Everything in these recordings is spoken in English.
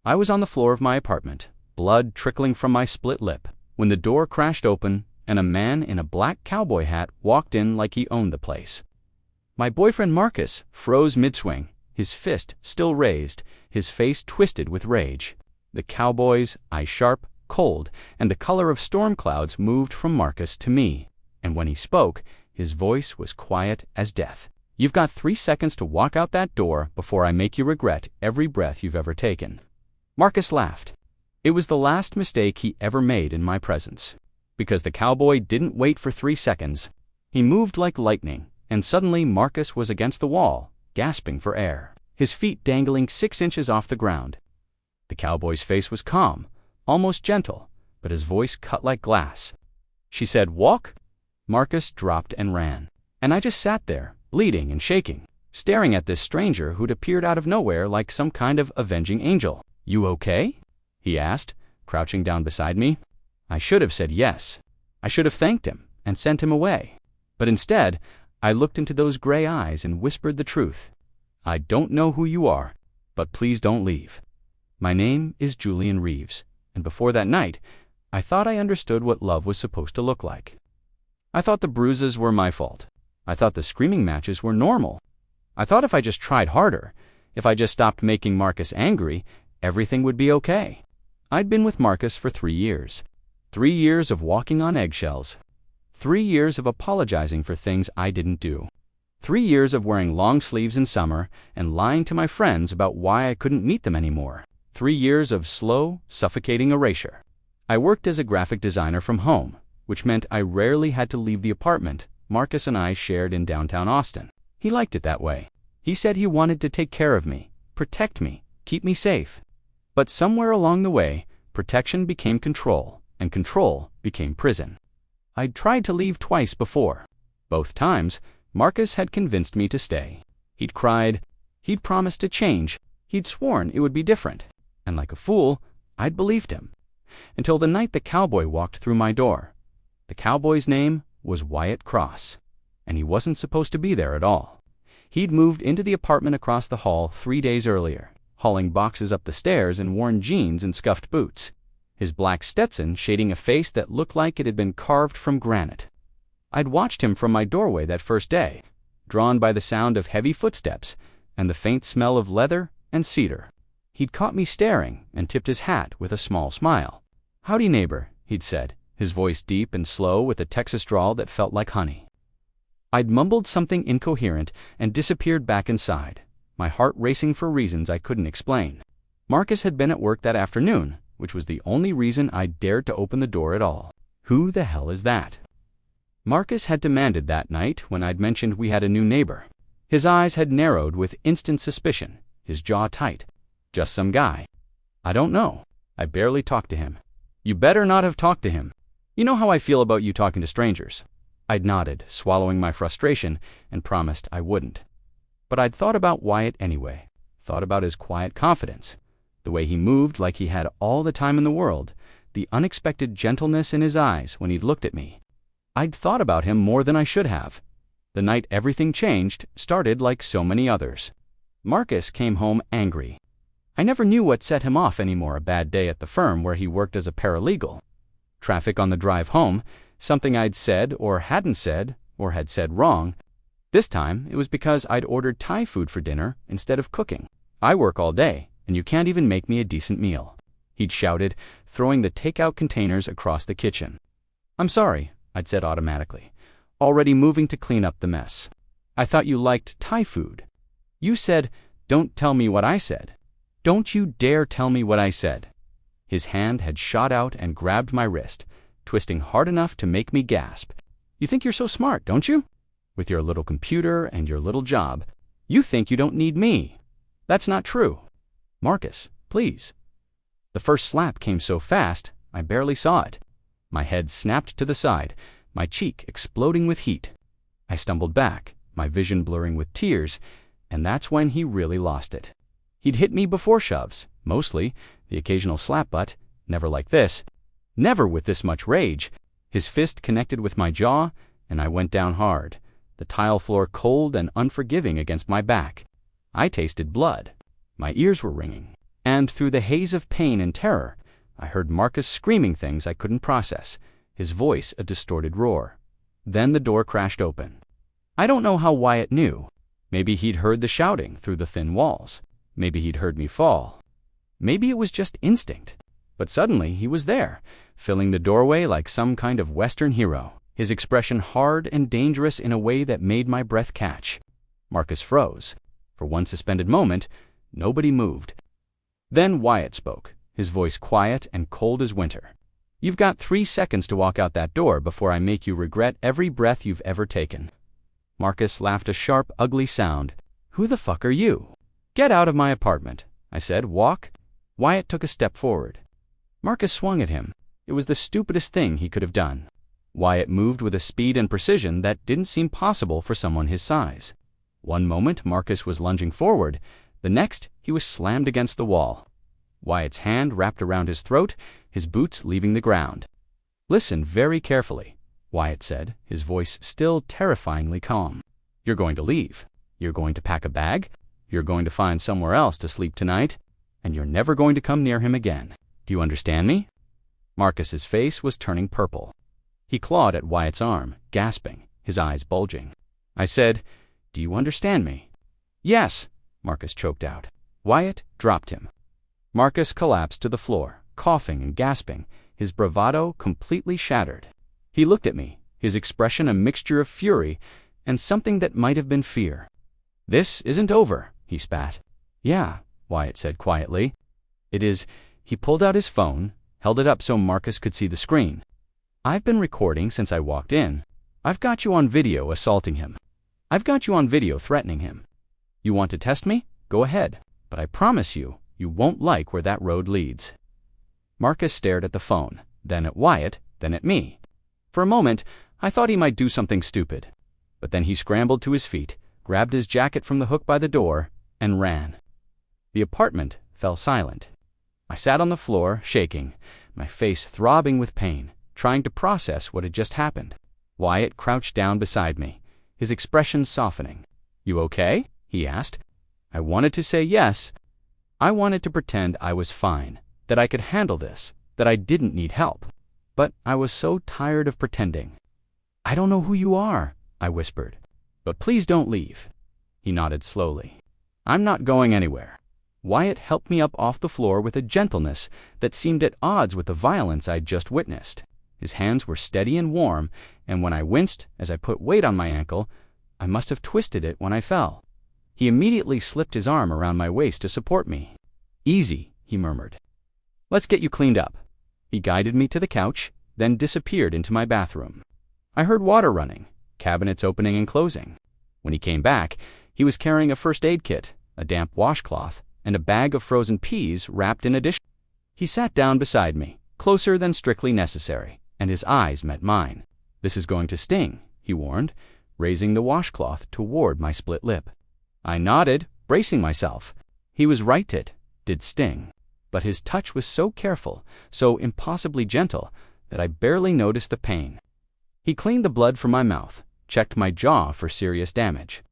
I was on the floor of my apartment, blood trickling from my split lip, when the door crashed open and a man in a black cowboy hat walked in like he owned the place. My boyfriend Marcus froze mid-swing, his fist still raised, his face twisted with rage. The cowboy's eyes sharp, cold, and the color of storm clouds moved from Marcus to me, and when he spoke, his voice was quiet as death. "You've got 3 seconds to walk out that door before I make you regret every breath you've ever taken." Marcus laughed. It was the last mistake he ever made in my presence, because the cowboy didn't wait for 3 seconds. He moved like lightning, and suddenly Marcus was against the wall, gasping for air, his feet dangling 6 inches off the ground. The cowboy's face was calm, almost gentle, but his voice cut like glass. She said, "Walk." Marcus dropped and ran, and I just sat there, bleeding and shaking, staring at this stranger who'd appeared out of nowhere like some kind of avenging angel. "You okay?" he asked, crouching down beside me. I should have said yes. I should have thanked him and sent him away. But instead, I looked into those gray eyes and whispered the truth. "I don't know who you are, but please don't leave. My name is Julian Reeves, and before that night, I thought I understood what love was supposed to look like. I thought the bruises were my fault. I thought the screaming matches were normal. I thought if I just tried harder, if I just stopped making Marcus angry, everything would be okay." I'd been with Marcus for 3 years. 3 years of walking on eggshells. 3 years of apologizing for things I didn't do. 3 years of wearing long sleeves in summer and lying to my friends about why I couldn't meet them anymore. 3 years of slow, suffocating erasure. I worked as a graphic designer from home, which meant I rarely had to leave the apartment Marcus and I shared in downtown Austin. He liked it that way. He said he wanted to take care of me, protect me, keep me safe. But somewhere along the way, protection became control, and control became prison. I'd tried to leave twice before. Both times, Marcus had convinced me to stay. He'd cried, he'd promised to change, he'd sworn it would be different. And like a fool, I'd believed him. Until the night the cowboy walked through my door. The cowboy's name was Wyatt Cross, and he wasn't supposed to be there at all. He'd moved into the apartment across the hall 3 days earlier, hauling boxes up the stairs in worn jeans and scuffed boots, his black Stetson shading a face that looked like it had been carved from granite. I'd watched him from my doorway that first day, drawn by the sound of heavy footsteps and the faint smell of leather and cedar. He'd caught me staring and tipped his hat with a small smile. "Howdy, neighbor," he'd said, his voice deep and slow with a Texas drawl that felt like honey. I'd mumbled something incoherent and disappeared back inside, my heart racing for reasons I couldn't explain. Marcus had been at work that afternoon, which was the only reason I'd dared to open the door at all. Who the hell is that? Marcus had demanded that night when I'd mentioned we had a new neighbor. His eyes had narrowed with instant suspicion, his jaw tight. "Just some guy." "I don't know. I barely talked to him." "You better not have talked to him. You know how I feel about you talking to strangers." I'd nodded, swallowing my frustration, and promised I wouldn't. But I'd thought about Wyatt anyway, thought about his quiet confidence, the way he moved like he had all the time in the world, the unexpected gentleness in his eyes when he'd looked at me. I'd thought about him more than I should have. The night everything changed started like so many others. Marcus came home angry. I never knew what set him off anymore. A bad day at the firm where he worked as a paralegal. Traffic on the drive home, something I'd said or hadn't said or had said wrong. This time, it was because I'd ordered Thai food for dinner instead of cooking. "I work all day, and you can't even make me a decent meal," he'd shouted, throwing the takeout containers across the kitchen. "I'm sorry," I'd said automatically, already moving to clean up the mess. "I thought you liked Thai food." "You said, 'Don't tell me what I said.'" "Don't you dare tell me what I said." His hand had shot out and grabbed my wrist, twisting hard enough to make me gasp. "You think you're so smart, don't you? With your little computer and your little job, you think you don't need me. That's not true. Marcus, please." The first slap came so fast, I barely saw it. My head snapped to the side, my cheek exploding with heat. I stumbled back, my vision blurring with tears, and that's when he really lost it. He'd hit me before shoves, mostly, the occasional slap, but never like this. Never with this much rage. His fist connected with my jaw, and I went down hard, the tile floor cold and unforgiving against my back. I tasted blood. My ears were ringing. And through the haze of pain and terror, I heard Marcus screaming things I couldn't process, his voice a distorted roar. Then the door crashed open. I don't know how Wyatt knew. Maybe he'd heard the shouting through the thin walls. Maybe he'd heard me fall. Maybe it was just instinct. But suddenly he was there, filling the doorway like some kind of Western hero, his expression hard and dangerous in a way that made my breath catch. Marcus froze. For one suspended moment, nobody moved. Then Wyatt spoke, his voice quiet and cold as winter. "You've got 3 seconds to walk out that door before I make you regret every breath you've ever taken." Marcus laughed a sharp, ugly sound. "Who the fuck are you?" "Get out of my apartment," I said. "Walk." Wyatt took a step forward. Marcus swung at him. It was the stupidest thing he could have done. Wyatt moved with a speed and precision that didn't seem possible for someone his size. One moment Marcus was lunging forward, the next he was slammed against the wall. Wyatt's hand wrapped around his throat, his boots leaving the ground. "Listen very carefully," Wyatt said, his voice still terrifyingly calm. "You're going to leave. You're going to pack a bag. You're going to find somewhere else to sleep tonight. And you're never going to come near him again. Do you understand me?" Marcus's face was turning purple. He clawed at Wyatt's arm, gasping, his eyes bulging. I said, "Do you understand me?" "Yes," Marcus choked out. Wyatt dropped him. Marcus collapsed to the floor, coughing and gasping, his bravado completely shattered. He looked at me, his expression a mixture of fury and something that might have been fear. "This isn't over," he spat. "Yeah," Wyatt said quietly. "It is." He pulled out his phone, held it up so Marcus could see the screen. "I've been recording since I walked in. I've got you on video assaulting him. I've got you on video threatening him. You want to test me? Go ahead. But I promise you, you won't like where that road leads." Marcus stared at the phone, then at Wyatt, then at me. For a moment, I thought he might do something stupid. But then he scrambled to his feet, grabbed his jacket from the hook by the door, and ran. The apartment fell silent. I sat on the floor, shaking, my face throbbing with pain, trying to process what had just happened. Wyatt crouched down beside me, his expression softening. "You okay?" he asked. I wanted to say yes. I wanted to pretend I was fine, that I could handle this, that I didn't need help. But I was so tired of pretending. "I don't know who you are," I whispered. "But please don't leave." He nodded slowly. "I'm not going anywhere." Wyatt helped me up off the floor with a gentleness that seemed at odds with the violence I'd just witnessed. His hands were steady and warm, and when I winced as I put weight on my ankle, I must have twisted it when I fell. He immediately slipped his arm around my waist to support me. "Easy," he murmured. "Let's get you cleaned up." He guided me to the couch, then disappeared into my bathroom. I heard water running, cabinets opening and closing. When he came back, he was carrying a first aid kit, a damp washcloth, and a bag of frozen peas wrapped in a dish. He sat down beside me, closer than strictly necessary, and his eyes met mine. "This is going to sting," he warned, raising the washcloth toward my split lip. I nodded, bracing myself. He was right, it did sting. But his touch was so careful, so impossibly gentle, that I barely noticed the pain. He cleaned the blood from my mouth, checked my jaw for serious damage,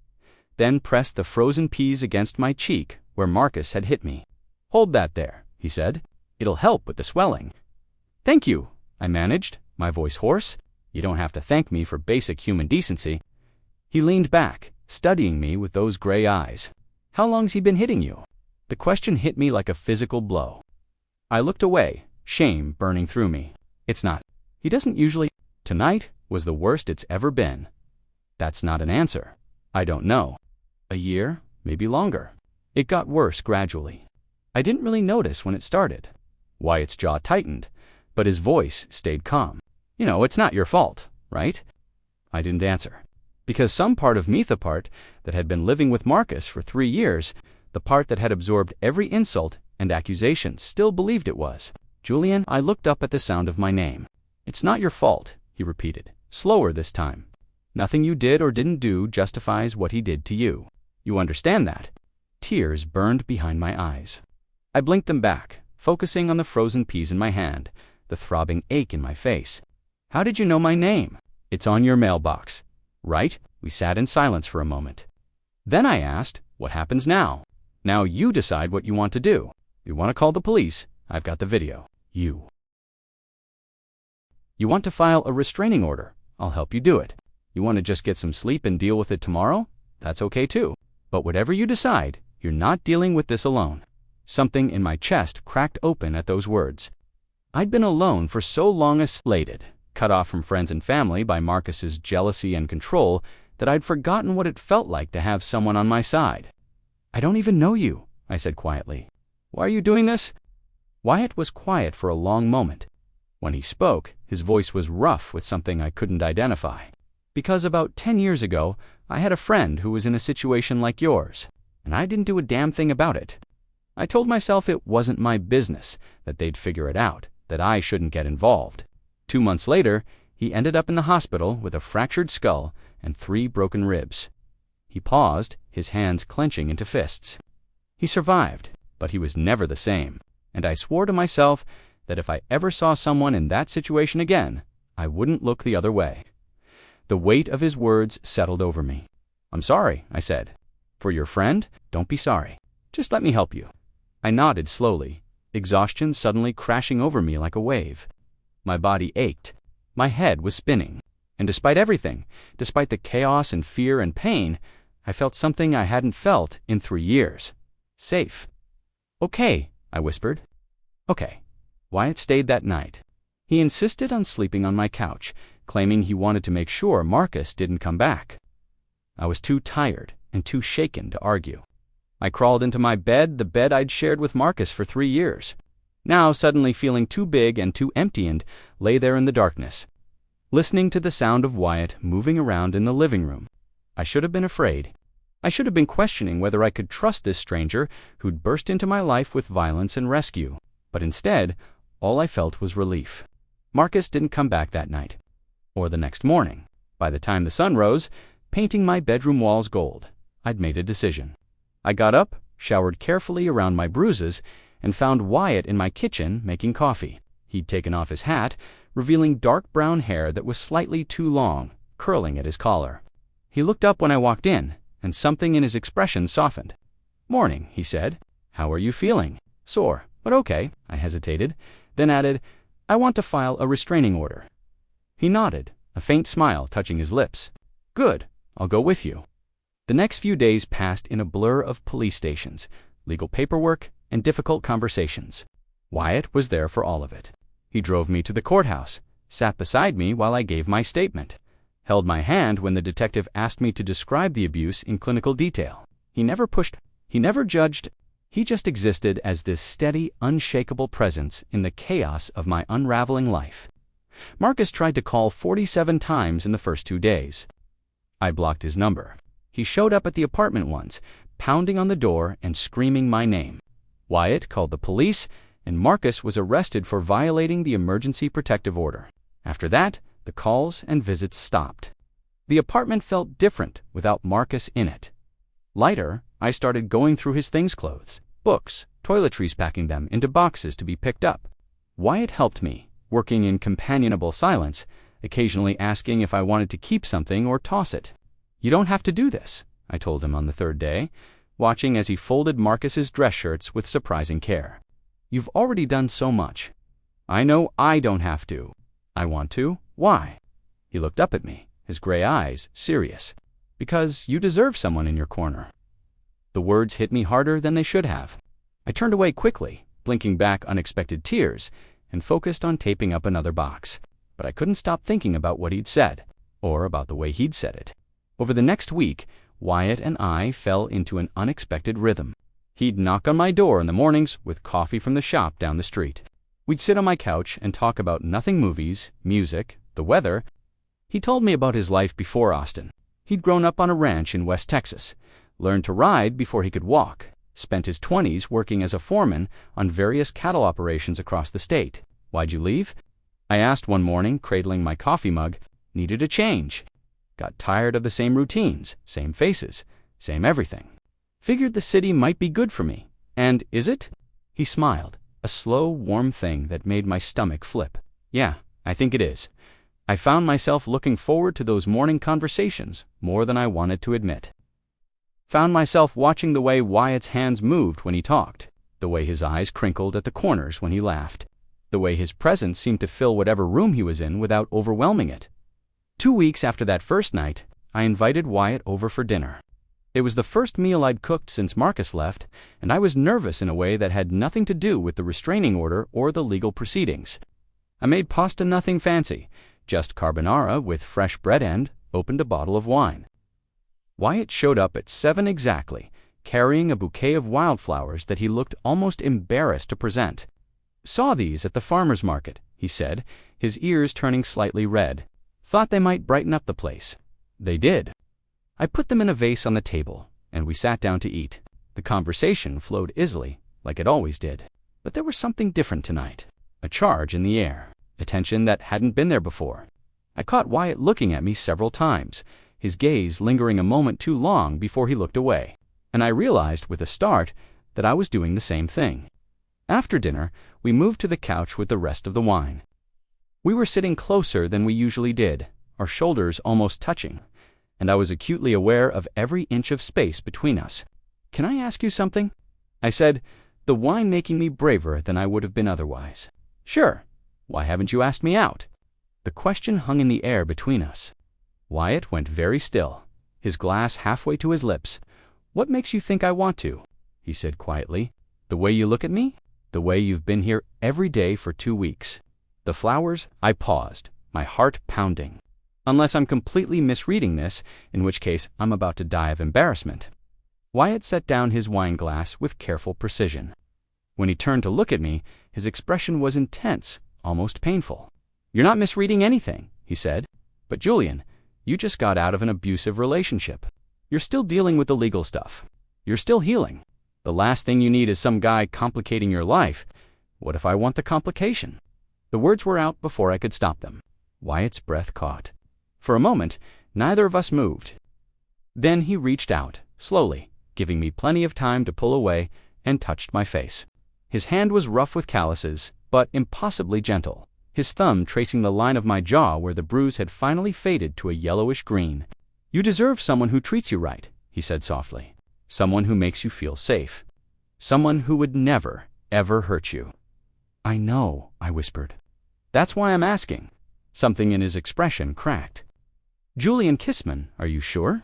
then pressed the frozen peas against my cheek where Marcus had hit me. "Hold that there," he said. "It'll help with the swelling." "Thank you," I managed, my voice hoarse. "You don't have to thank me for basic human decency." He leaned back, studying me with those gray eyes. "How long's he been hitting you?" The question hit me like a physical blow. I looked away, shame burning through me. "It's not. He doesn't usually." Tonight was the worst it's ever been. That's not an answer. I don't know. A year, maybe longer. It got worse gradually. I didn't really notice when it started. Wyatt's jaw tightened, but his voice stayed calm. "You know, it's not your fault, right?" I didn't answer. Because some part of me, the part that had been living with Marcus for 3 years, the part that had absorbed every insult and accusation, still believed it was. "Julian," I looked up at the sound of my name. "It's not your fault," he repeated, slower this time. "Nothing you did or didn't do justifies what he did to you. You understand that?" Tears burned behind my eyes. I blinked them back, focusing on the frozen peas in my hand, the throbbing ache in my face. "How did you know my name?" "It's on your mailbox." "Right?" We sat in silence for a moment. Then I asked, "What happens now?" "Now you decide what you want to do." You want to call the police? I've got the video. You want to file a restraining order? I'll help you do it. You want to just get some sleep and deal with it tomorrow? That's okay too. But whatever you decide, you're not dealing with this alone. Something in my chest cracked open at those words. I'd been alone for so long, isolated, cut off from friends and family by Marcus's jealousy and control, that I'd forgotten what it felt like to have someone on my side. I don't even know you, I said quietly. Why are you doing this? Wyatt was quiet for a long moment. When he spoke, his voice was rough with something I couldn't identify. Because about 10 years ago, I had a friend who was in a situation like yours, and I didn't do a damn thing about it. I told myself it wasn't my business, that they'd figure it out, that I shouldn't get involved. 2 months later, he ended up in the hospital with a fractured skull and 3 broken ribs. He paused, his hands clenching into fists. He survived, but he was never the same, and I swore to myself that if I ever saw someone in that situation again, I wouldn't look the other way. The weight of his words settled over me. I'm sorry, I said. For your friend, don't be sorry. Just let me help you. I nodded slowly, exhaustion suddenly crashing over me like a wave. My body ached. My head was spinning. And despite everything, despite the chaos and fear and pain, I felt something I hadn't felt in 3 years. Safe. Okay, I whispered. Okay. Wyatt stayed that night. He insisted on sleeping on my couch, claiming he wanted to make sure Marcus didn't come back. I was too tired and too shaken to argue. I crawled into my bed, the bed I'd shared with Marcus for 3 years. Now suddenly feeling too big and too empty, and lay there in the darkness, listening to the sound of Wyatt moving around in the living room. I should have been afraid. I should have been questioning whether I could trust this stranger who'd burst into my life with violence and rescue. But instead, all I felt was relief. Marcus didn't come back that night, or the next morning. By the time the sun rose, painting my bedroom walls gold, I'd made a decision. I got up, showered carefully around my bruises, and found Wyatt in my kitchen making coffee. He'd taken off his hat, revealing dark brown hair that was slightly too long, curling at his collar. He looked up when I walked in, and something in his expression softened. Morning, he said. How are you feeling? Sore, but okay, I hesitated, then added, I want to file a restraining order. He nodded, a faint smile touching his lips. Good, I'll go with you. The next few days passed in a blur of police stations, legal paperwork, and difficult conversations. Wyatt was there for all of it. He drove me to the courthouse, sat beside me while I gave my statement, held my hand when the detective asked me to describe the abuse in clinical detail. He never pushed, he never judged, he just existed as this steady, unshakable presence in the chaos of my unraveling life. Marcus tried to call 47 times in the first 2 days. I blocked his number. He showed up at the apartment once, pounding on the door and screaming my name. Wyatt called the police, and Marcus was arrested for violating the emergency protective order. After that, the calls and visits stopped. The apartment felt different without Marcus in it. Later, I started going through his things, clothes, books, toiletries, packing them into boxes to be picked up. Wyatt helped me, working in companionable silence, occasionally asking if I wanted to keep something or toss it. You don't have to do this, I told him on the 3rd day, watching as he folded Marcus's dress shirts with surprising care. You've already done so much. I know I don't have to. I want to. Why? He looked up at me, his gray eyes serious. Because you deserve someone in your corner. The words hit me harder than they should have. I turned away quickly, blinking back unexpected tears, and focused on taping up another box. But I couldn't stop thinking about what he'd said, or about the way he'd said it. Over the next week, Wyatt and I fell into an unexpected rhythm. He'd knock on my door in the mornings with coffee from the shop down the street. We'd sit on my couch and talk about nothing, movies, music, the weather. He told me about his life before Austin. He'd grown up on a ranch in West Texas, learned to ride before he could walk, spent his 20s working as a foreman on various cattle operations across the state. Why'd you leave? I asked one morning, cradling my coffee mug. Needed a change. Got tired of the same routines, same faces, same everything. Figured the city might be good for me. And is it? He smiled, a slow, warm thing that made my stomach flip. Yeah, I think it is. I found myself looking forward to those morning conversations more than I wanted to admit. Found myself watching the way Wyatt's hands moved when he talked. The way his eyes crinkled at the corners when he laughed. The way his presence seemed to fill whatever room he was in without overwhelming it. 2 weeks after that first night, I invited Wyatt over for dinner. It was the first meal I'd cooked since Marcus left, and I was nervous in a way that had nothing to do with the restraining order or the legal proceedings. I made pasta nothing fancy, just carbonara with fresh bread and opened a bottle of wine. Wyatt showed up at 7 exactly, carrying a bouquet of wildflowers that he looked almost embarrassed to present. "Saw these at the farmer's market," he said, his ears turning slightly red. "Thought they might brighten up the place." They did. I put them in a vase on the table, and we sat down to eat. The conversation flowed easily, like it always did. But there was something different tonight. A charge in the air. A tension that hadn't been there before. I caught Wyatt looking at me several times, his gaze lingering a moment too long before he looked away. And I realized with a start that I was doing the same thing. After dinner, we moved to the couch with the rest of the wine. We were sitting closer than we usually did, our shoulders almost touching, and I was acutely aware of every inch of space between us. "Can I ask you something?" I said, the wine making me braver than I would have been otherwise. "Sure. Why haven't you asked me out?" The question hung in the air between us. Wyatt went very still, his glass halfway to his lips. "What makes you think I want to?" he said quietly. "The way you look at me? The way you've been here every day for 2 weeks? The flowers?" I paused, my heart pounding. Unless I'm completely misreading this, in which case I'm about to die of embarrassment. Wyatt set down his wine glass with careful precision. When he turned to look at me, his expression was intense, almost painful. "You're not misreading anything," he said. "But Julian, you just got out of an abusive relationship. You're still dealing with the legal stuff. You're still healing. The last thing you need is some guy complicating your life. What if I want the complication?" The words were out before I could stop them. Wyatt's breath caught. For a moment, neither of us moved. Then he reached out, slowly, giving me plenty of time to pull away, and touched my face. His hand was rough with calluses, but impossibly gentle, his thumb tracing the line of my jaw where the bruise had finally faded to a yellowish green. "You deserve someone who treats you right," he said softly. "Someone who makes you feel safe. Someone who would never, ever hurt you." "I know," I whispered. "That's why I'm asking." Something in his expression cracked. "Julian Kissman, are you sure?"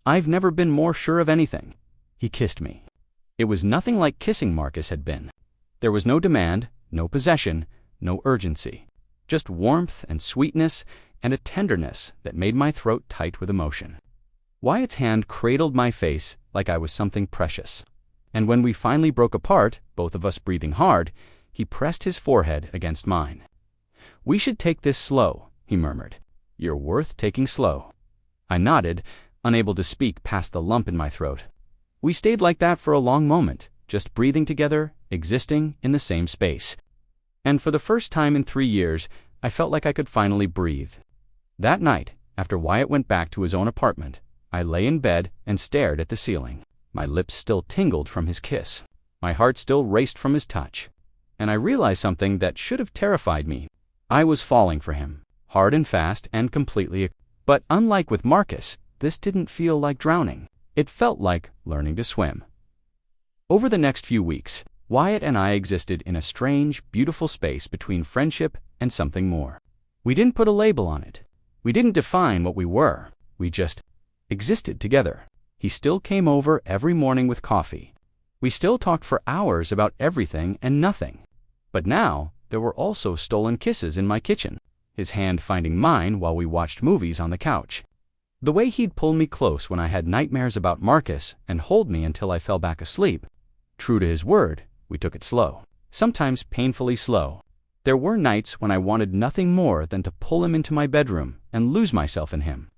"I've never been more sure of anything." He kissed me. It was nothing like kissing Marcus had been. There was no demand, no possession, no urgency. Just warmth and sweetness and a tenderness that made my throat tight with emotion. Wyatt's hand cradled my face like I was something precious. And when we finally broke apart, both of us breathing hard, he pressed his forehead against mine. "We should take this slow," he murmured. "You're worth taking slow." I nodded, unable to speak past the lump in my throat. We stayed like that for a long moment, just breathing together, existing in the same space. And for the first time in 3 years, I felt like I could finally breathe. That night, after Wyatt went back to his own apartment, I lay in bed and stared at the ceiling. My lips still tingled from his kiss. My heart still raced from his touch. And I realized something that should have terrified me. I was falling for him. Hard and fast and completely. But unlike with Marcus, this didn't feel like drowning. It felt like learning to swim. Over the next few weeks, Wyatt and I existed in a strange, beautiful space between friendship and something more. We didn't put a label on it. We didn't define what we were. We just existed together. He still came over every morning with coffee. We still talked for hours about everything and nothing. But now, there were also stolen kisses in my kitchen, his hand finding mine while we watched movies on the couch. The way he'd pull me close when I had nightmares about Marcus and hold me until I fell back asleep. True to his word, we took it slow, sometimes painfully slow. There were nights when I wanted nothing more than to pull him into my bedroom and lose myself in him,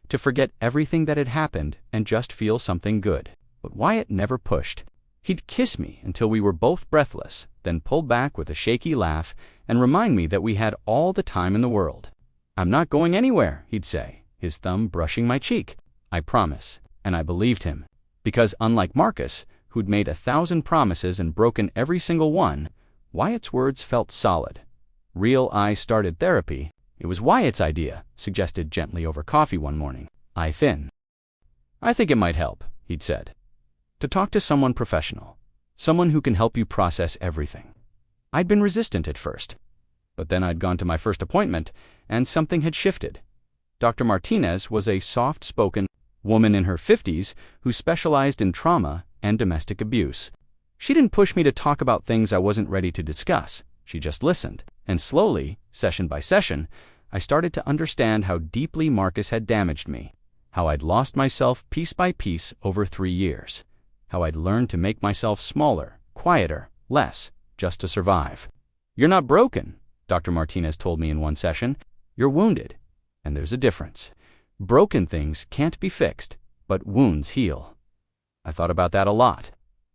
to forget everything that had happened and just feel something good. But Wyatt never pushed. He'd kiss me until we were both breathless, then pull back with a shaky laugh and remind me that we had all the time in the world. "I'm not going anywhere," he'd say, his thumb brushing my cheek. "I promise." And I believed him. Because unlike Marcus, who'd made 1,000 promises and broken every single one, Wyatt's words felt solid. Real. I started therapy. It was Wyatt's idea, suggested gently over coffee one morning. "I think it might help," he'd said. "To talk to someone professional. Someone who can help you process everything. I'd been resistant at first, but then I'd gone to my first appointment, and something had shifted. Dr. Martinez was a soft-spoken woman in her 50s who specialized in trauma and domestic abuse. She didn't push me to talk about things I wasn't ready to discuss. She just listened, and slowly, session by session, I started to understand how deeply Marcus had damaged me, how I'd lost myself piece by piece over 3 years, how I'd learned to make myself smaller, quieter, less, just to survive. "You're not broken," Dr. Martinez told me in one session. "You're wounded, and there's a difference. Broken things can't be fixed, but wounds heal." I thought about that a lot,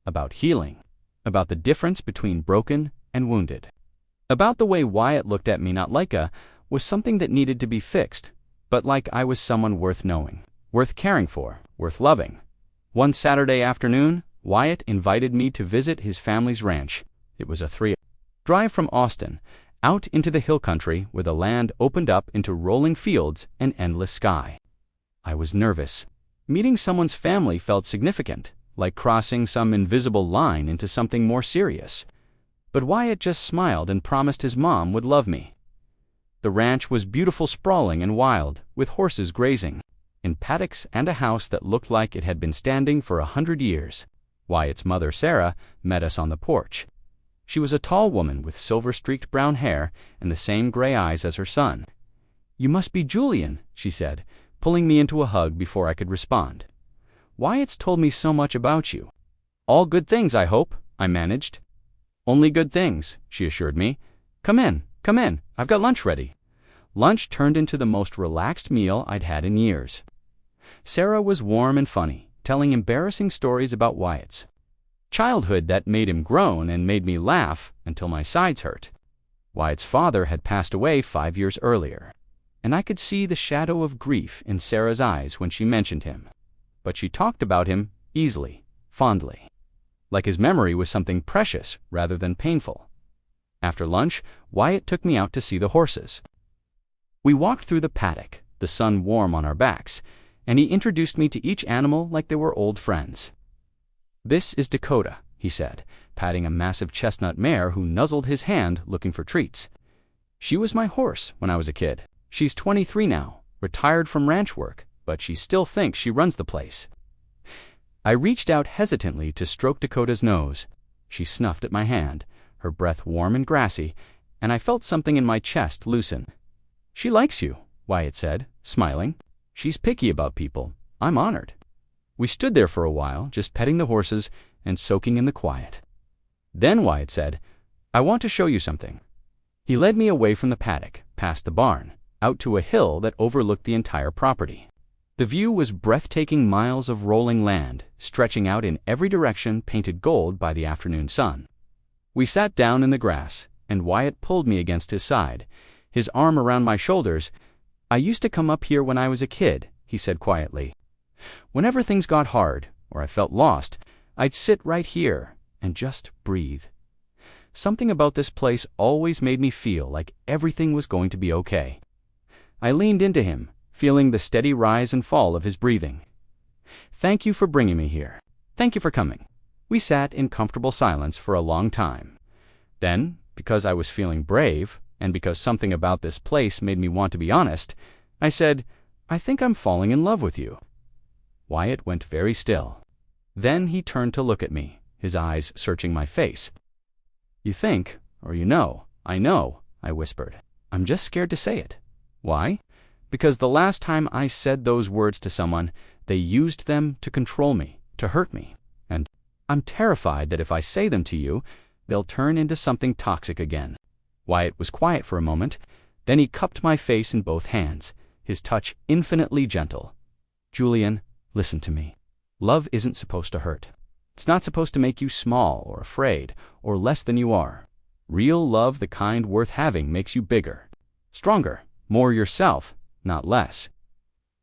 about healing, about the difference between broken and wounded, about the way Wyatt looked at me not like was something that needed to be fixed, but like I was someone worth knowing, worth caring for, worth loving. One Saturday afternoon, Wyatt invited me to visit his family's ranch. It was a 3-hour drive from Austin, out into the hill country where the land opened up into rolling fields and endless sky. I was nervous. Meeting someone's family felt significant, like crossing some invisible line into something more serious. But Wyatt just smiled and promised his mom would love me. The ranch was beautiful, sprawling and wild, with horses grazing in paddocks and a house that looked like it had been standing for 100 years. Wyatt's mother, Sarah, met us on the porch. She was a tall woman with silver-streaked brown hair and the same gray eyes as her son. "You must be Julian," she said, pulling me into a hug before I could respond. "Wyatt's told me so much about you." "All good things, I hope," I managed. "Only good things," she assured me. Come in, I've got lunch ready." Lunch turned into the most relaxed meal I'd had in years. Sarah was warm and funny, telling embarrassing stories about Wyatt's childhood that made him groan and made me laugh until my sides hurt. Wyatt's father had passed away 5 years earlier, and I could see the shadow of grief in Sarah's eyes when she mentioned him. But she talked about him easily, fondly, like his memory was something precious rather than painful. After lunch, Wyatt took me out to see the horses. We walked through the paddock, the sun warm on our backs, and he introduced me to each animal like they were old friends. "This is Dakota," he said, patting a massive chestnut mare who nuzzled his hand looking for treats. "She was my horse when I was a kid. She's 23 now, retired from ranch work, but she still thinks she runs the place." I reached out hesitantly to stroke Dakota's nose. She snuffed at my hand, her breath warm and grassy, and I felt something in my chest loosen. "She likes you," Wyatt said, smiling. "She's picky about people. I'm honored." We stood there for a while, just petting the horses and soaking in the quiet. Then Wyatt said, "I want to show you something." He led me away from the paddock, past the barn, out to a hill that overlooked the entire property. The view was breathtaking, miles of rolling land, stretching out in every direction, painted gold by the afternoon sun. We sat down in the grass, and Wyatt pulled me against his side, his arm around my shoulders. "I used to come up here when I was a kid," he said quietly. "Whenever things got hard, or I felt lost, I'd sit right here and just breathe. Something about this place always made me feel like everything was going to be okay." I leaned into him, feeling the steady rise and fall of his breathing. "Thank you for bringing me here. Thank you for coming." We sat in comfortable silence for a long time. Then, because I was feeling brave, and because something about this place made me want to be honest, I said, "I think I'm falling in love with you." Wyatt went very still. Then he turned to look at me, his eyes searching my face. "You think, or you know." "I know," I whispered. "I'm just scared to say it." "Why?" "Because the last time I said those words to someone, they used them to control me, to hurt me. And I'm terrified that if I say them to you, they'll turn into something toxic again." Wyatt was quiet for a moment. Then he cupped my face in both hands, his touch infinitely gentle. "Julian, listen to me. Love isn't supposed to hurt. It's not supposed to make you small or afraid or less than you are. Real love, the kind worth having, makes you bigger, stronger, more yourself, not less."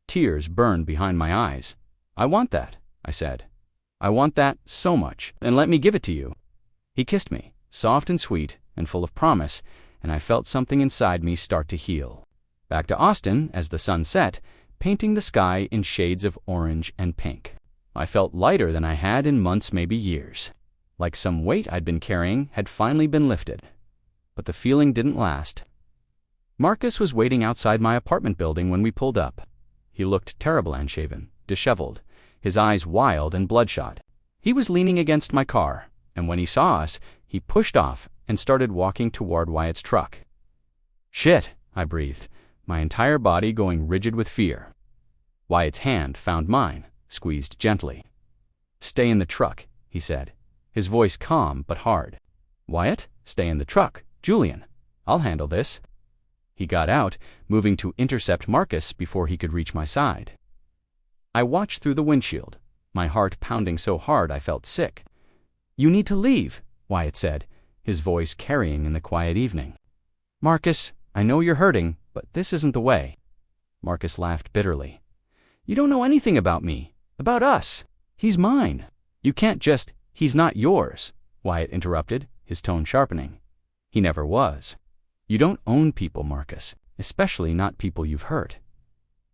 Tears burned behind my eyes. "I want that," I said. "I want that so much, and let me give it to you." He kissed me, soft and sweet and full of promise, and I felt something inside me start to heal. Back to Austin as the sun set, painting the sky in shades of orange and pink. I felt lighter than I had in months, maybe years. like some weight I'd been carrying had finally been lifted. But the feeling didn't last. Marcus was waiting outside my apartment building when we pulled up. He looked terrible, unshaven, disheveled, his eyes wild and bloodshot. He was leaning against my car, and when he saw us, he pushed off and started walking toward Wyatt's truck. "Shit," I breathed, my entire body going rigid with fear. Wyatt's hand found mine, squeezed gently. "Stay in the truck," he said, his voice calm but hard. "Wyatt, stay in the truck. Julian, I'll handle this." He got out, moving to intercept Marcus before he could reach my side. I watched through the windshield, my heart pounding so hard I felt sick. "You need to leave," Wyatt said, his voice carrying in the quiet evening. "Marcus, I know you're hurting, but this isn't the way." Marcus laughed bitterly. "You don't know anything about me, about us. He's mine. You can't just, he's not yours," Wyatt interrupted, his tone sharpening. "He never was. You don't own people, Marcus, especially not people you've hurt."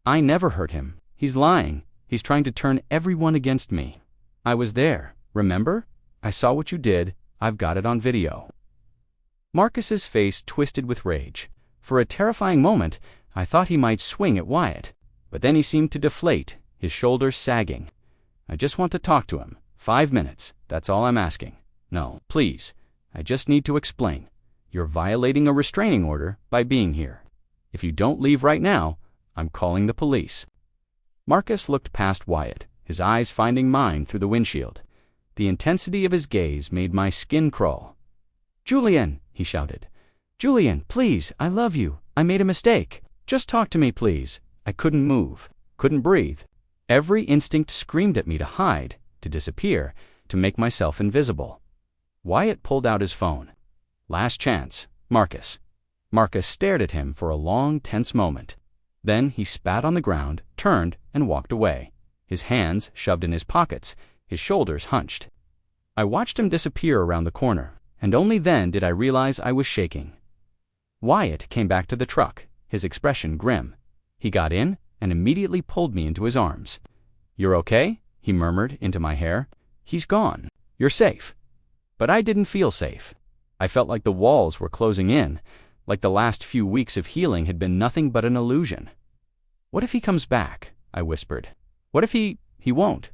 "I never hurt him. He's lying. He's trying to turn everyone against me. I was there, remember? I saw what you did. I've got it on video." Marcus's face twisted with rage. For a terrifying moment, I thought he might swing at Wyatt, but then he seemed to deflate, his shoulders sagging. "I just want to talk to him. 5 minutes, that's all I'm asking. No, please, I just need to explain. You're violating a restraining order by being here. If you don't leave right now, I'm calling the police." Marcus looked past Wyatt, his eyes finding mine through the windshield. The intensity of his gaze made my skin crawl. "Julian," he shouted. "Julian, please, I love you. I made a mistake. Just talk to me, please." I couldn't move, couldn't breathe. Every instinct screamed at me to hide, to disappear, to make myself invisible. Wyatt pulled out his phone. "Last chance, Marcus." Marcus stared at him for a long, tense moment. Then he spat on the ground, turned, and walked away, his hands shoved in his pockets, his shoulders hunched. I watched him disappear around the corner, and only then did I realize I was shaking. Wyatt came back to the truck, his expression grim. He got in and immediately pulled me into his arms. "You're okay?" he murmured into my hair. "He's gone. You're safe." But I didn't feel safe. I felt like the walls were closing in, like the last few weeks of healing had been nothing but an illusion. "What if he comes back?" I whispered. "What if he won't?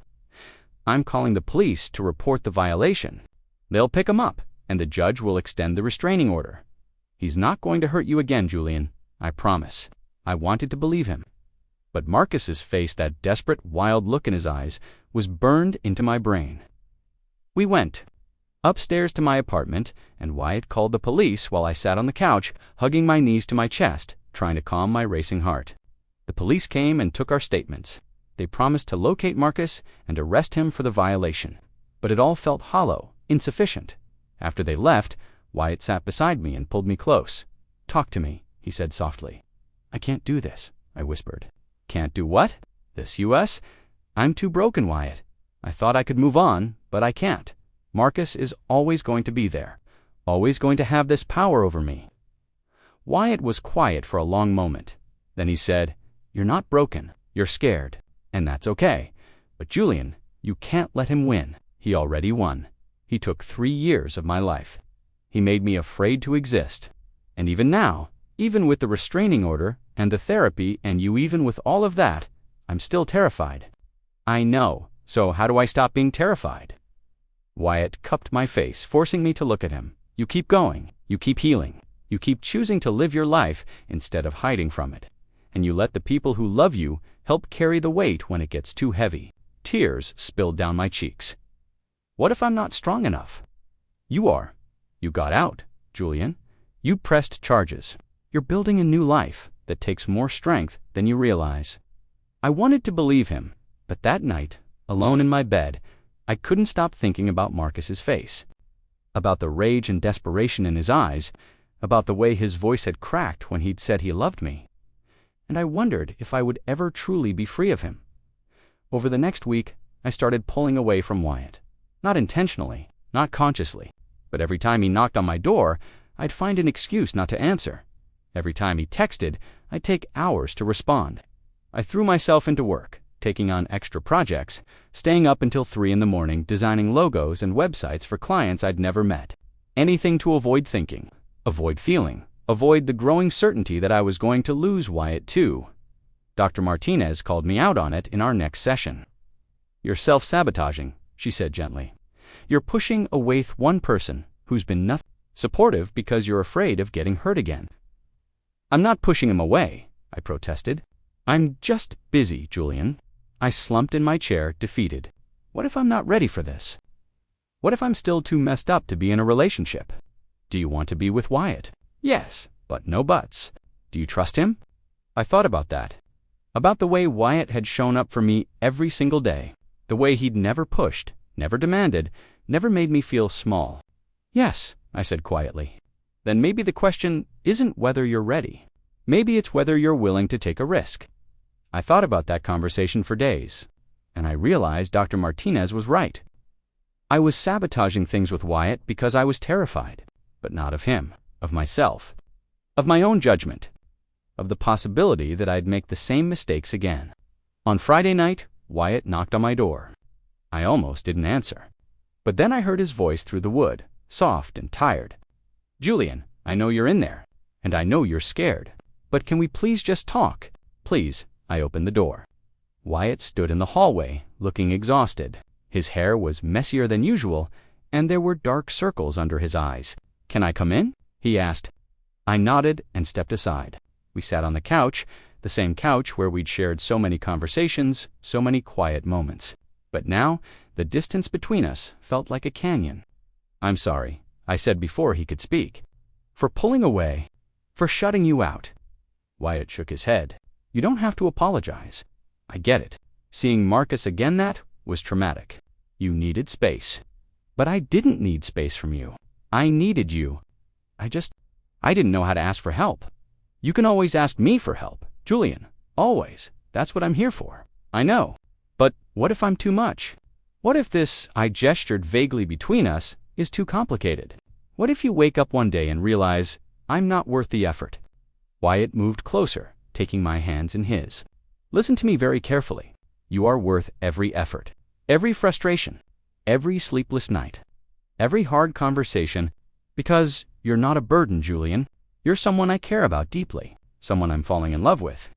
I'm calling the police to report the violation. They'll pick him up, and the judge will extend the restraining order. He's not going to hurt you again, Julian, I promise." I wanted to believe him. But Marcus's face, that desperate, wild look in his eyes, was burned into my brain. We went upstairs to my apartment, and Wyatt called the police while I sat on the couch, hugging my knees to my chest, trying to calm my racing heart. The police came and took our statements. They promised to locate Marcus and arrest him for the violation. But it all felt hollow, insufficient. After they left, Wyatt sat beside me and pulled me close. "Talk to me," he said softly. "I can't do this," I whispered. "Can't do what? This US? I'm too broken, Wyatt. I thought I could move on, but I can't. Marcus is always going to be there, always going to have this power over me." Wyatt was quiet for a long moment. Then he said, "You're not broken. You're scared. And that's okay. But Julian, you can't let him win. He already won. He took 3 years of my life. He made me afraid to exist. And even now, even with the restraining order and the therapy and you, even with all of that, I'm still terrified." "I know. So how do I stop being terrified?" Wyatt cupped my face, forcing me to look at him. "You keep going. You keep healing. You keep choosing to live your life instead of hiding from it. And you let the people who love you help carry the weight when it gets too heavy." Tears spilled down my cheeks. "What if I'm not strong enough?" "You are. You got out, Julian. You pressed charges. You're building a new life that takes more strength than you realize." I wanted to believe him, but that night, alone in my bed, I couldn't stop thinking about Marcus's face, about the rage and desperation in his eyes, about the way his voice had cracked when he'd said he loved me. And I wondered if I would ever truly be free of him. Over the next week, I started pulling away from Wyatt. Not intentionally, not consciously, but every time he knocked on my door, I'd find an excuse not to answer. Every time he texted, I'd take hours to respond. I threw myself into work, taking on extra projects, staying up until 3 in the morning designing logos and websites for clients I'd never met. Anything to avoid thinking, avoid feeling, avoid the growing certainty that I was going to lose Wyatt too. Dr. Martinez called me out on it in our next session. "You're self-sabotaging," she said gently. "You're pushing away one person who's been nothing supportive because you're afraid of getting hurt again." "I'm not pushing him away," I protested. "I'm just busy, Julian." I slumped in my chair, defeated. What if I'm not ready for this? What if I'm still too messed up to be in a relationship? Do you want to be with Wyatt? Yes, but no buts. Do you trust him? I thought about that. About the way Wyatt had shown up for me every single day. The way he'd never pushed, never demanded, never made me feel small. "Yes," I said quietly. "Then maybe the question isn't whether you're ready. Maybe it's whether you're willing to take a risk." I thought about that conversation for days, and I realized Dr. Martinez was right. I was sabotaging things with Wyatt because I was terrified, but not of him, of myself, of my own judgment, of the possibility that I'd make the same mistakes again. On Friday night, Wyatt knocked on my door. I almost didn't answer. But then I heard his voice through the wood, soft and tired. "Julian, I know you're in there, and I know you're scared. But can we please just talk? Please." I opened the door. Wyatt stood in the hallway, looking exhausted. His hair was messier than usual, and there were dark circles under his eyes. "Can I come in?" he asked. I nodded and stepped aside. We sat on the couch, the same couch where we'd shared so many conversations, so many quiet moments. But now, the distance between us felt like a canyon. "I'm sorry," I said before he could speak. "For pulling away, for shutting you out." Wyatt shook his head. "You don't have to apologize. I get it. Seeing Marcus again, that was traumatic. You needed space. But I didn't need space from you. I needed you. I didn't know how to ask for help. You can always ask me for help, Julian. Always. That's what I'm here for. I know. But what if I'm too much? What if this, I gestured vaguely between us, is too complicated? What if you wake up one day and realize I'm not worth the effort?" Wyatt moved closer, taking my hands in his. "Listen to me very carefully. You are worth every effort, every frustration, every sleepless night, every hard conversation, because you're not a burden, Julian. You're someone I care about deeply, someone I'm falling in love with."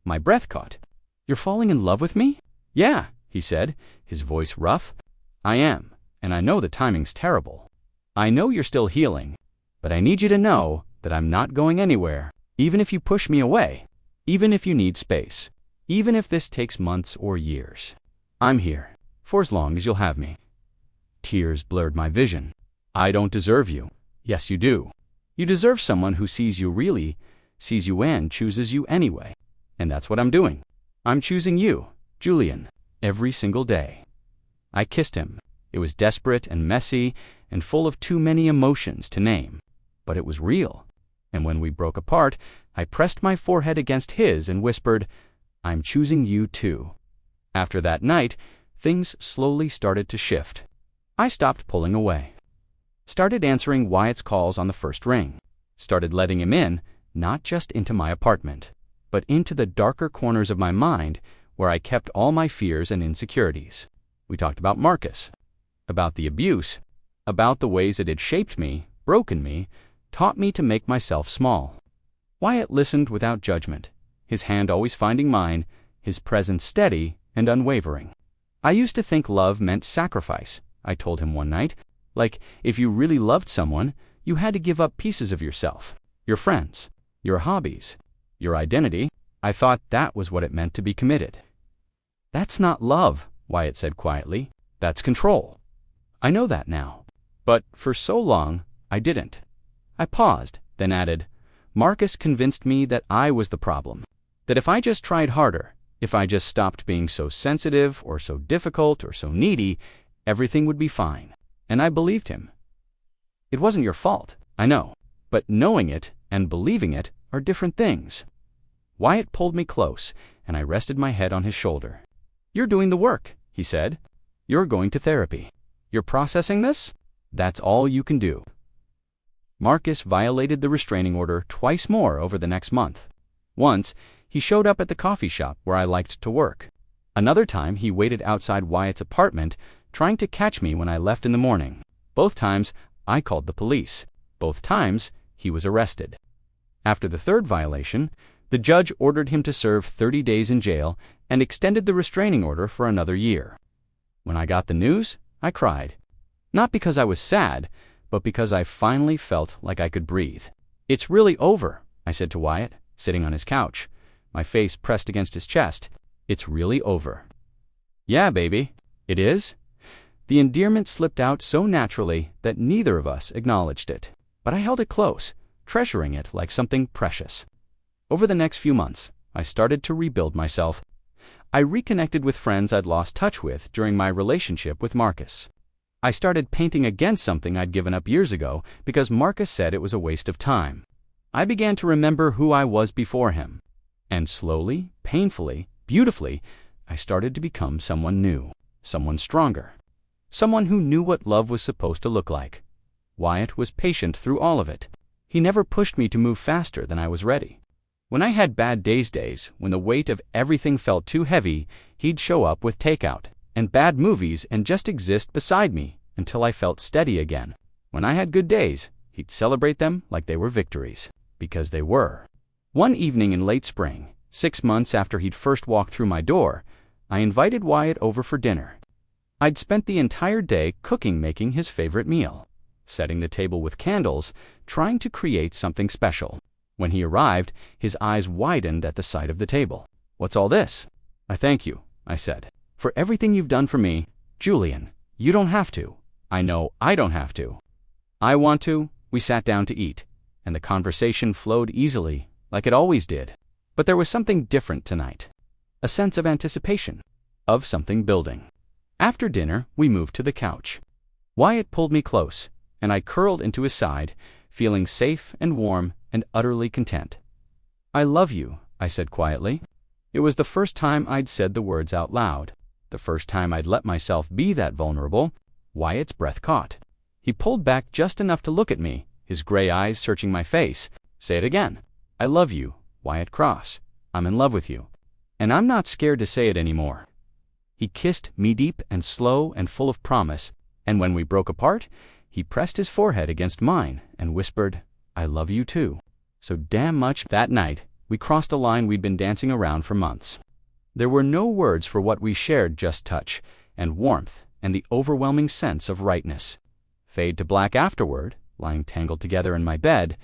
My breath caught. "You're falling in love with me?" "Yeah," he said, his voice rough. "I am, and I know the timing's terrible. I know you're still healing, but I need you to know that I'm not going anywhere, even if you push me away. Even if you need space, even if this takes months or years, I'm here, for as long as you'll have me." Tears blurred my vision. "I don't deserve you." "Yes, you do. You deserve someone who sees you really, sees you and chooses you anyway. And that's what I'm doing. I'm choosing you, Julian, every single day." I kissed him. It was desperate and messy and full of too many emotions to name, but it was real. And when we broke apart, I pressed my forehead against his and whispered, "I'm choosing you too." After that night, things slowly started to shift. I stopped pulling away. Started answering Wyatt's calls on the first ring. Started letting him in, not just into my apartment, but into the darker corners of my mind where I kept all my fears and insecurities. We talked about Marcus, about the abuse, about the ways it had shaped me, broken me, taught me to make myself small. Wyatt listened without judgment, his hand always finding mine, his presence steady and unwavering. "I used to think love meant sacrifice," I told him one night. "Like, if you really loved someone, you had to give up pieces of yourself, your friends, your hobbies, your identity. I thought that was what it meant to be committed." "That's not love," Wyatt said quietly. "That's control." I know that now. But for so long, I didn't. I paused, then added, "Marcus convinced me that I was the problem. That if I just tried harder, if I just stopped being so sensitive or so difficult or so needy, everything would be fine." And I believed him. It wasn't your fault, I know. But knowing it and believing it are different things. Wyatt pulled me close, and I rested my head on his shoulder. "You're doing the work," he said. "You're going to therapy. You're processing this? That's all you can do." Marcus violated the restraining order twice more over the next month. Once, he showed up at the coffee shop where I liked to work. Another time, he waited outside Wyatt's apartment, trying to catch me when I left in the morning. Both times, I called the police. Both times, he was arrested. After the third violation, the judge ordered him to serve 30 days in jail and extended the restraining order for another year. When I got the news, I cried. Not because I was sad, but because I finally felt like I could breathe. "It's really over," I said to Wyatt, sitting on his couch, my face pressed against his chest. "It's really over." "Yeah, baby. It is?" The endearment slipped out so naturally that neither of us acknowledged it, but I held it close, treasuring it like something precious. Over the next few months, I started to rebuild myself. I reconnected with friends I'd lost touch with during my relationship with Marcus. I started painting against something I'd given up years ago because Marcus said it was a waste of time. I began to remember who I was before him. And slowly, painfully, beautifully, I started to become someone new, someone stronger, someone who knew what love was supposed to look like. Wyatt was patient through all of it. He never pushed me to move faster than I was ready. When I had bad days, when the weight of everything felt too heavy, he'd show up with takeout and bad movies and just exist beside me until I felt steady again. When I had good days, he'd celebrate them like they were victories, because they were. One evening in late spring, 6 months after he'd first walked through my door, I invited Wyatt over for dinner. I'd spent the entire day cooking, making his favorite meal, setting the table with candles, trying to create something special. When he arrived, his eyes widened at the sight of the table. "What's all this?" "I thank you," I said, "for everything you've done for me. Julian, you don't have to. I know I don't have to. I want to." We sat down to eat, and the conversation flowed easily, like it always did. But there was something different tonight. A sense of anticipation, of something building. After dinner, we moved to the couch. Wyatt pulled me close, and I curled into his side, feeling safe and warm and utterly content. "I love you," I said quietly. It was the first time I'd said the words out loud, the first time I'd let myself be that vulnerable. Wyatt's breath caught. He pulled back just enough to look at me, his gray eyes searching my face. "Say it again." "I love you, Wyatt Cross. I'm in love with you. And I'm not scared to say it anymore." He kissed me deep and slow and full of promise, and when we broke apart, he pressed his forehead against mine and whispered, "I love you too." So damn much. That night, we crossed a line we'd been dancing around for months. There were no words for what we shared, just touch and warmth and the overwhelming sense of rightness. Fade to black afterward, lying tangled together in my bed,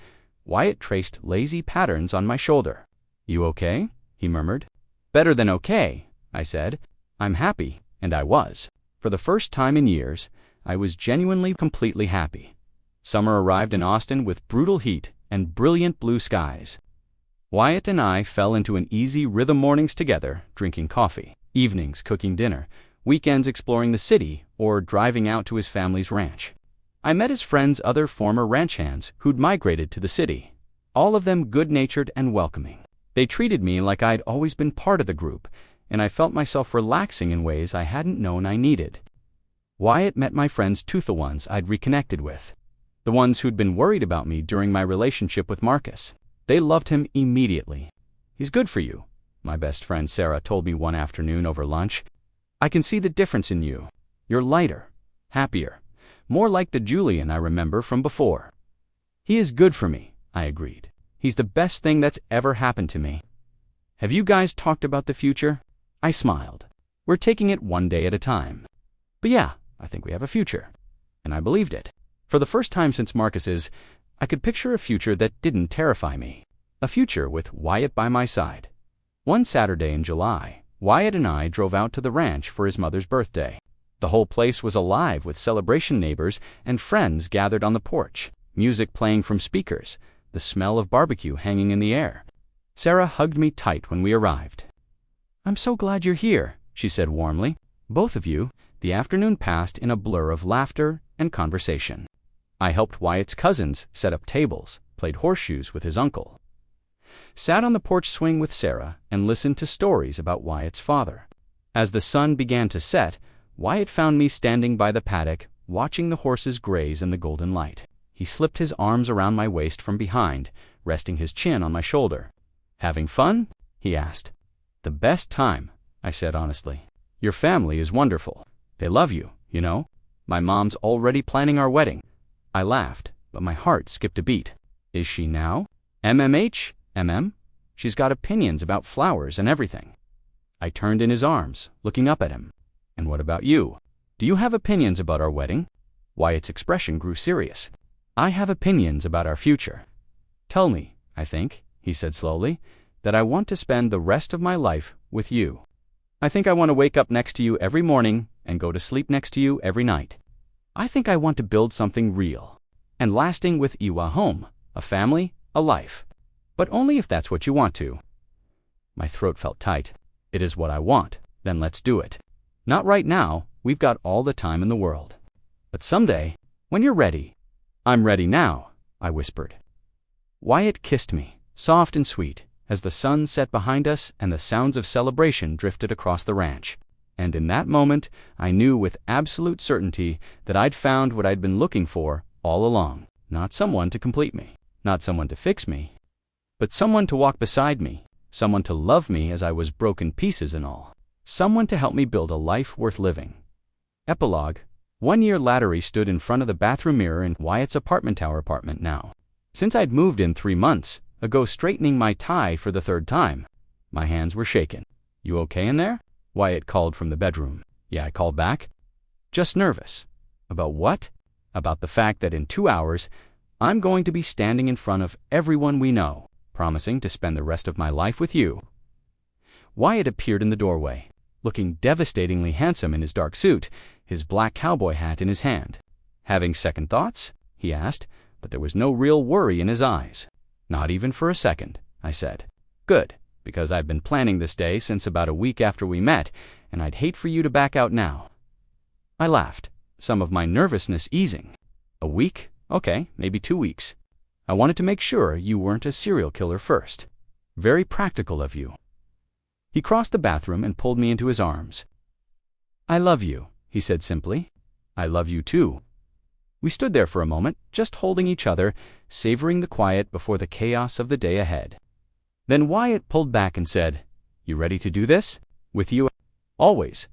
Wyatt traced lazy patterns on my shoulder. "You okay?" he murmured. "Better than okay," I said. "I'm happy," and I was. For the first time in years, I was genuinely, completely happy. Summer arrived in Austin with brutal heat and brilliant blue skies. Wyatt and I fell into an easy rhythm: mornings together, drinking coffee, evenings cooking dinner, weekends exploring the city or driving out to his family's ranch. I met his friends, other former ranch hands who'd migrated to the city, all of them good-natured and welcoming. They treated me like I'd always been part of the group, and I felt myself relaxing in ways I hadn't known I needed. Wyatt met my friends too, the ones I'd reconnected with, the ones who'd been worried about me during my relationship with Marcus. They loved him immediately. "He's good for you," my best friend Sarah told me one afternoon over lunch. "I can see the difference in you. You're lighter, happier, more like the Julian I remember from before." "He is good for me," I agreed. "He's the best thing that's ever happened to me." "Have you guys talked about the future?" I smiled. "We're taking it one day at a time. But yeah, I think we have a future." And I believed it. For the first time since Marcus's, I could picture a future that didn't terrify me. A future with Wyatt by my side. One Saturday in July, Wyatt and I drove out to the ranch for his mother's birthday. The whole place was alive with celebration. Neighbors and friends gathered on the porch, music playing from speakers, the smell of barbecue hanging in the air. Sarah hugged me tight when we arrived. "I'm so glad you're here," she said warmly. "Both of you." The afternoon passed in a blur of laughter and conversation. I helped Wyatt's cousins set up tables, played horseshoes with his uncle, sat on the porch swing with Sarah, and listened to stories about Wyatt's father. As the sun began to set, Wyatt found me standing by the paddock, watching the horses graze in the golden light. He slipped his arms around my waist from behind, resting his chin on my shoulder. "Having fun?" he asked. "The best time," I said honestly. Your family is wonderful. They love you, you know. My mom's already planning our wedding. I laughed, but my heart skipped a beat. Is she now? MMH? MM? She's got opinions about flowers and everything. I turned in his arms, looking up at him. And what about you? Do you have opinions about our wedding? Wyatt's expression grew serious. I have opinions about our future. Tell me, I think, he said slowly, that I want to spend the rest of my life with you. I think I want to wake up next to you every morning and go to sleep next to you every night. I think I want to build something real and lasting with Iwa home, a family, a life. But only if that's what you want to. My throat felt tight. It is what I want. Then let's do it. Not right now. We've got all the time in the world. But someday, when you're ready. I'm ready now, I whispered. Wyatt kissed me, soft and sweet, as the sun set behind us and the sounds of celebration drifted across the ranch. And in that moment, I knew with absolute certainty that I'd found what I'd been looking for all along. Not someone to complete me, not someone to fix me, but someone to walk beside me, someone to love me as I was broken pieces and all, someone to help me build a life worth living. Epilogue. 1 year later, he stood in front of the bathroom mirror in Wyatt's apartment now. Since I'd moved in 3 months ago, straightening my tie for the 3rd time, my hands were shaking. You okay in there? Wyatt called from the bedroom. Yeah, I called back. Just nervous. About what? About the fact that in 2 hours, I'm going to be standing in front of everyone we know, promising to spend the rest of my life with you. Wyatt appeared in the doorway, looking devastatingly handsome in his dark suit, his black cowboy hat in his hand. Having second thoughts? He asked, but there was no real worry in his eyes. Not even for a second, I said. Good, because I've been planning this day since about a week after we met, and I'd hate for you to back out now. I laughed, some of my nervousness easing. A week? Okay, maybe 2 weeks. I wanted to make sure you weren't a serial killer first. Very practical of you. He crossed the bathroom and pulled me into his arms. I love you, he said simply. I love you too. We stood there for a moment, just holding each other, savoring the quiet before the chaos of the day ahead. Then Wyatt pulled back and said, You ready to do this? With you? Always.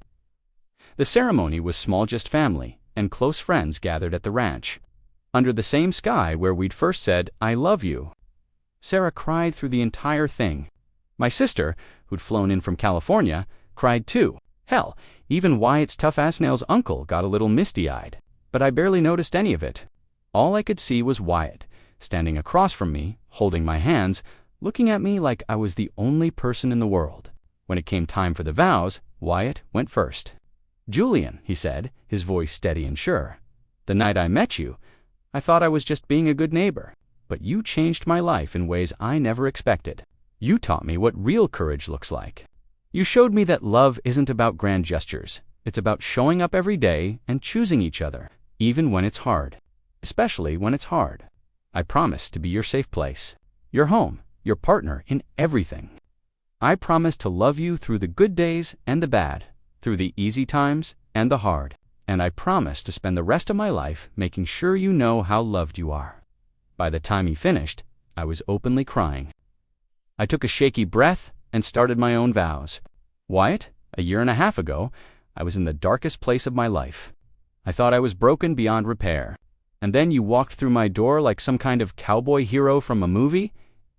The ceremony was small, just family and close friends gathered at the ranch, under the same sky where we'd first said, I love you. Sarah cried through the entire thing. My sister, who'd flown in from California, cried too. Hell, even Wyatt's tough-ass-nails uncle got a little misty-eyed. But I barely noticed any of it. All I could see was Wyatt, standing across from me, holding my hands, looking at me like I was the only person in the world. When it came time for the vows, Wyatt went first. Julian, he said, his voice steady and sure. The night I met you, I thought I was just being a good neighbor. But you changed my life in ways I never expected. You taught me what real courage looks like. You showed me that love isn't about grand gestures. It's about showing up every day and choosing each other, even when it's hard. Especially when it's hard. I promise to be your safe place, your home, your partner in everything. I promise to love you through the good days and the bad, through the easy times and the hard. And I promise to spend the rest of my life making sure you know how loved you are. By the time he finished, I was openly crying. I took a shaky breath and started my own vows. Wyatt, a year and a half ago, I was in the darkest place of my life. I thought I was broken beyond repair. And then you walked through my door like some kind of cowboy hero from a movie,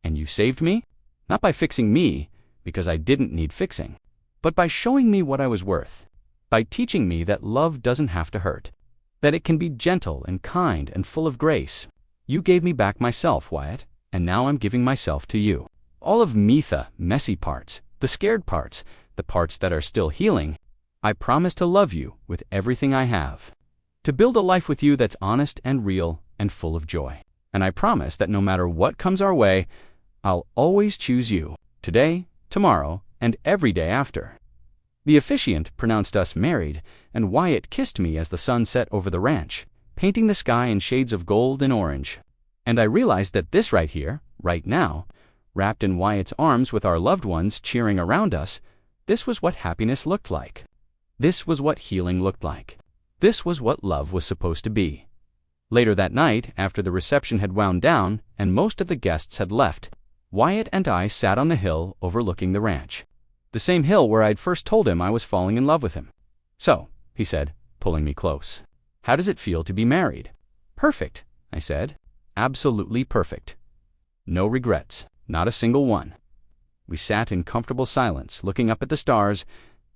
and you saved me? Not by fixing me, because I didn't need fixing, but by showing me what I was worth. By teaching me that love doesn't have to hurt, that it can be gentle and kind and full of grace. You gave me back myself, Wyatt, and now I'm giving myself to you. All of me, the messy parts, the scared parts, the parts that are still healing. I promise to love you with everything I have. To build a life with you that's honest and real and full of joy. And I promise that no matter what comes our way, I'll always choose you, today, tomorrow, and every day after. The officiant pronounced us married, and Wyatt kissed me as the sun set over the ranch, painting the sky in shades of gold and orange. And I realized that this right here, right now, wrapped in Wyatt's arms with our loved ones cheering around us, this was what happiness looked like. This was what healing looked like. This was what love was supposed to be. Later that night, after the reception had wound down and most of the guests had left, Wyatt and I sat on the hill overlooking the ranch. The The same hill where I'd first told him I was falling in love with him. "So," he said, pulling me close, "how does it feel to be married?" "Perfect," I said. "Absolutely perfect. No regrets, not a single one." We sat in comfortable silence, looking up at the stars,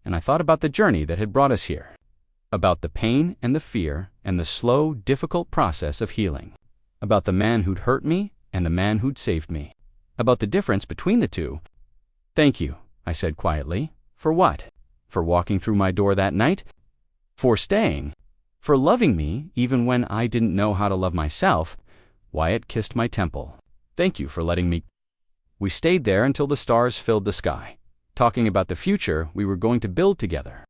and I thought about the journey that had brought us here, about the pain and the fear and the slow, difficult process of healing, about the man who'd hurt me and the man who'd saved me, about the difference between the two. "Thank you," I said quietly. "For what? For walking through my door that night? For staying? For loving me even when I didn't know how to love myself?" Wyatt kissed my temple. "Thank you for letting me." We stayed there until the stars filled the sky, talking about the future we were going to build together,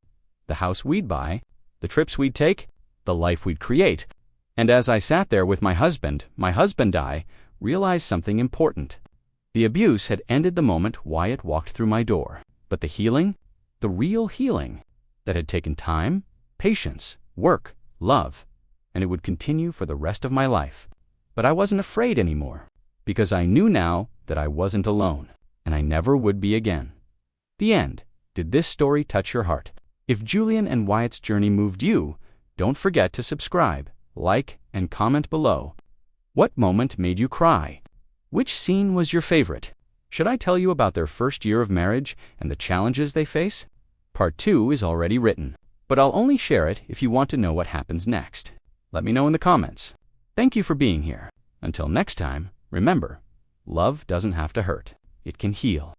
the house we'd buy, the trips we'd take, the life we'd create. And as I sat there with my husband I realized something important. The abuse had ended the moment Wyatt walked through my door, but the healing, the real healing, that had taken time, patience, work, love, and it would continue for the rest of my life. But I wasn't afraid anymore, because I knew now that I wasn't alone, and I never would be again. The end. Did this story touch your heart? If Julian and Wyatt's journey moved you, don't forget to subscribe, like, and comment below. What moment made you cry? Which scene was your favorite? Should I tell you about their first year of marriage and the challenges they face? Part 2 is already written, but I'll only share it if you want to know what happens next. Let me know in the comments. Thank you for being here. Until next time, remember, love doesn't have to hurt. It can heal.